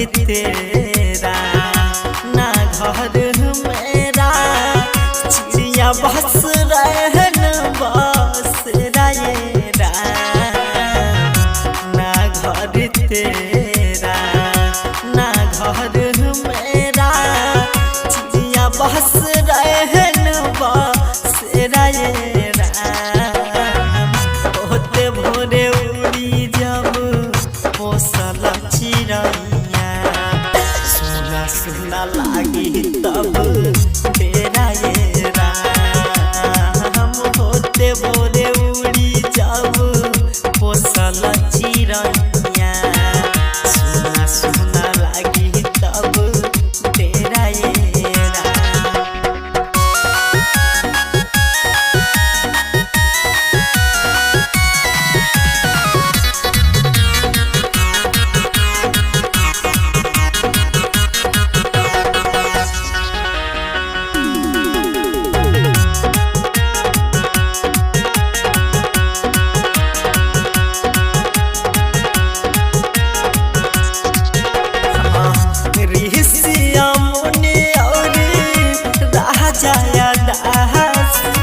तेरा ना घर मेरा चिड़िया बस रहन बसेरा येरा ना घर तेरा ना घर मेरा चिड़िया बस रहन बसेरा येरा होते भोरे उड़ी जब पोसल चिड़ैया सुना सुना लागी तब तेरा ये राम होते भोरे उड़ी जब पोसल चिड़ैया सुना सुना लागी तब तेरा ये जाया दासी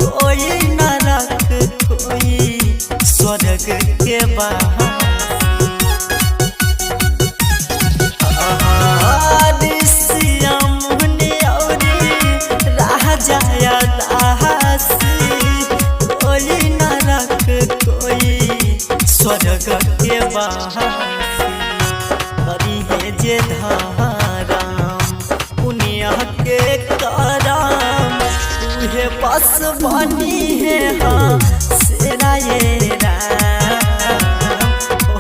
कोई न रख कोई स्वर्ग के जाया दासी कोई न रख कोई स्वर्ग के बहारी है जे धाराम उनिया के कराम तुहे बस बनी है हाँ सेरा ये राम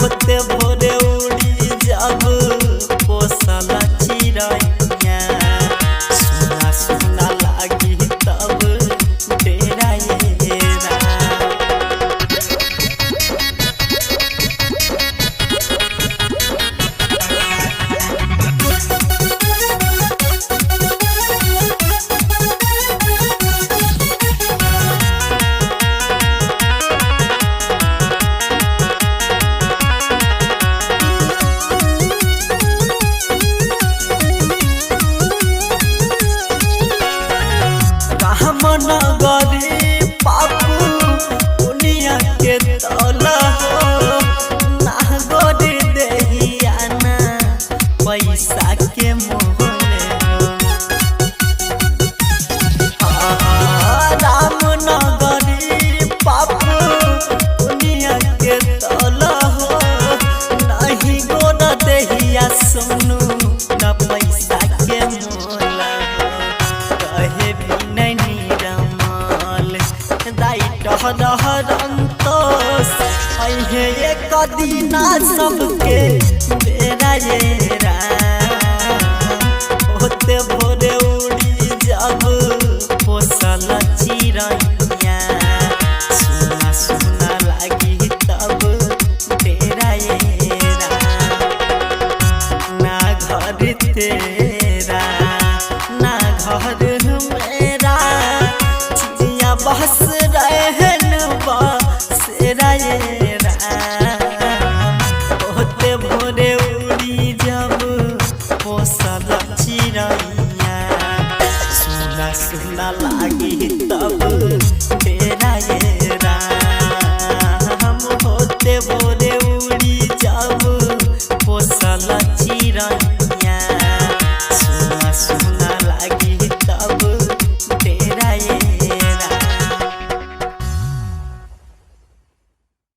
होते भोरे उड़ी जब पोसल चिड़ैया सुना सुना लागी तब तेरा ये नगरी पापू दुनिया के तौला हो ना गोरी देहिया ना पैसा के मोहले राम नगरी पापू दुनिया के तौला हो नहीं गोरा देहिया सोनू ना पैसा के मोला कहे भी नहीं रंतोष एक दीना सबके बेरा ये राम होते भोरे उड़ी जब पोसल चिड़ैया सुना सुना लागी तब तेरा ये राम ना घर तेरा ना घर मेरा चिड़िया बस रहन बसेरा ये राम होते भोरे उड़ी जब पोसल चिड़ैया सुना सुना लागी तब तेरा ये